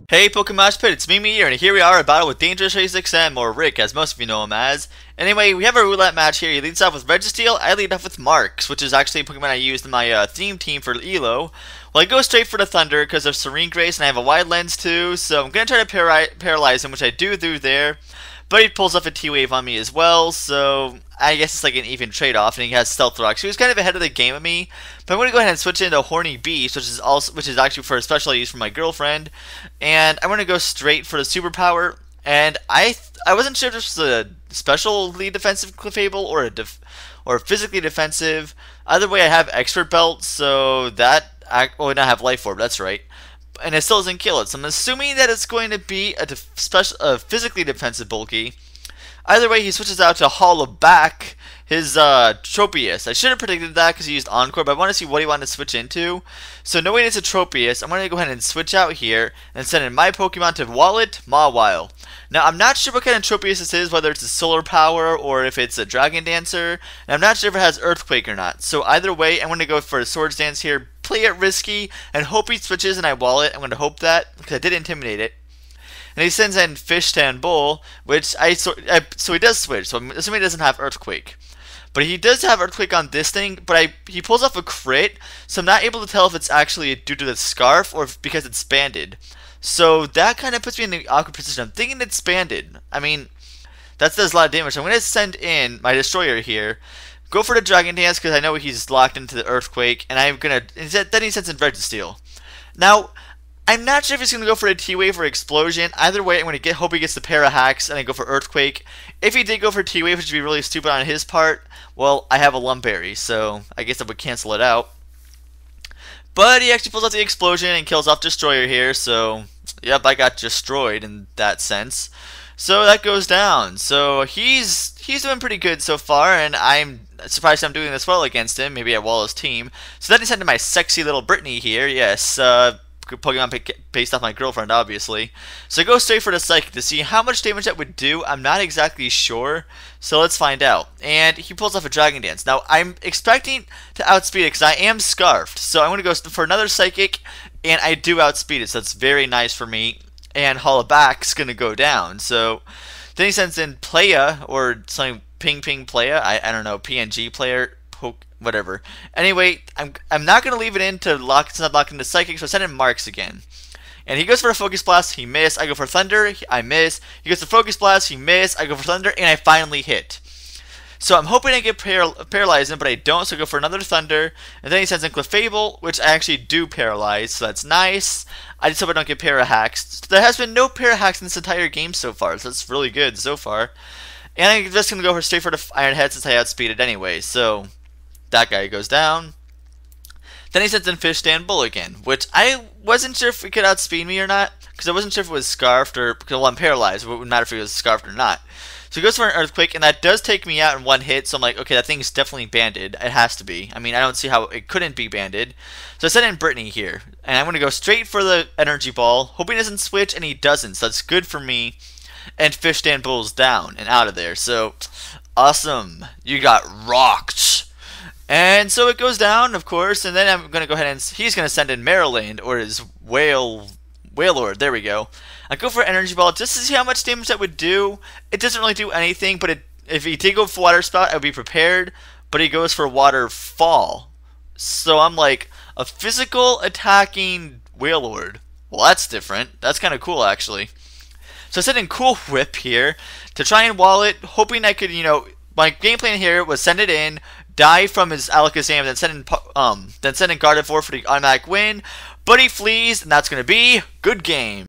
Hey PokeMoshPit, it's me here, and here we are, a battle with Dangerous36M, or Rick, as most of you know him as. Anyway, we have a roulette match here. He leads off with Registeel, I lead off with Marks, which is actually a Pokemon I used in my theme team for ELO. Well, I go straight for the Thunder because of Serene Grace, and I have a wide lens too, so I'm going to try to paralyze him, which I do there. But he pulls off a T-Wave on me as well, so I guess it's like an even trade-off, and he has Stealth Rock, so he was kind of ahead of the game of me. But I'm going to go ahead and switch into Horny Beast, which is actually for a special use for my girlfriend, and I'm going to go straight for the superpower. And I wasn't sure if this was a specially defensive Clefable or physically defensive. Either way, I have Expert Belt, so that I have Life Orb. That's right. And it still doesn't kill it, so I'm assuming that it's going to be a physically defensive bulky. Either way, he switches out to Hollow Back his Tropius. I should have predicted that because he used Encore, but I want to see what he wanted to switch into. So knowing it's a Tropius, I'm going to go ahead and switch out here and send in my Pokemon to Wallet Mawile. Now, I'm not sure what kind of Tropius this is, whether it's a Solar Power or if it's a Dragon Dancer, and I'm not sure if it has Earthquake or not. So either way, I'm going to go for a Swords Dance here, play it risky, and hope he switches and I Wallet. I'm going to hope that, because I did intimidate it. And he sends in Fishtan Bull, which so he does switch, so I'm assuming he doesn't have Earthquake. But he does have Earthquake on this thing, but he pulls off a crit, so I'm not able to tell if it's actually due to the Scarf or because it's banded. So that kind of puts me in the awkward position. I'm thinking it's banded. I mean, that does a lot of damage. I'm going to send in my Destroyer here, go for the Dragon Dance because I know he's locked into the Earthquake, and then he sends in Registeel. Now, I'm not sure if he's going to go for a T-Wave or Explosion. Either way, I'm going to hope he gets the pair of hacks, and I go for Earthquake. If he did go for T-Wave, which would be really stupid on his part, well, I have a Lumberry, so I guess I would cancel it out. But he actually pulls out the Explosion and kills off Destroyer here, so yep, I got destroyed in that sense. So that goes down. So he's doing pretty good so far, and I'm surprised I'm doing this well against him. Maybe I wall his team. So then he sent in my sexy little Brittany here. Yes, Pokemon based off my girlfriend, obviously. So I go straight for the Psychic to see how much damage that would do. I'm not exactly sure, so let's find out. And he pulls off a Dragon Dance. Now, I'm expecting to outspeed it because I am Scarfed. So I'm going to go for another Psychic, and I do outspeed it, so that's very nice for me. And Hollow Back's going to go down. So then he sends in Playa, or something, Ping Playa. I don't know, PNG player, whatever. Anyway, I'm not going to leave it in to since I'm locking the Psychic, so I send in Marks again. And he goes for a Focus Blast, he missed. I go for Thunder, I miss. He goes for Focus Blast, he missed. I go for Thunder, and I finally hit. So I'm hoping I get paralyzed him, but I don't, so I go for another Thunder. And then he sends in Clefable, which I actually do paralyze, so that's nice. I just hope I don't get Para-Hacks. There has been no Para-Hacks in this entire game so far, so that's really good so far. And I'm just going to go straight for the Iron Head since I outspeeded anyway, so that guy goes down. Then he sends in Fishtan Bull again, which I wasn't sure if he could outspeed me or not, because I wasn't sure if it was Scarfed or, well, I'm paralyzed, it wouldn't matter if he was Scarfed or not. So he goes for an Earthquake, and that does take me out in one hit, so I'm like, okay, that thing's definitely banded. It has to be. I mean, I don't see how it couldn't be banded. So I sent in Brittany here, and I'm going to go straight for the Energy Ball, hoping he doesn't switch, and he doesn't, so that's good for me. And Fishtan Bull's down and out of there, so awesome. You got rocked. And so it goes down, of course, and then I'm going to go ahead and he's going to send in Maryland, or his Wailord, there we go. I go for Energy Ball just to see how much damage that would do. It doesn't really do anything, but if he did go for Water Spout, I would be prepared, but he goes for Waterfall. So I'm like, a physical attacking Wailord. Well, that's different. That's kind of cool, actually. So I sent in Cool Whip here to try and wall it, hoping I could, my game plan here was send it in, die from his Alakazam, then send in Gardevoir for the automatic win, but he flees, and that's going to be good game.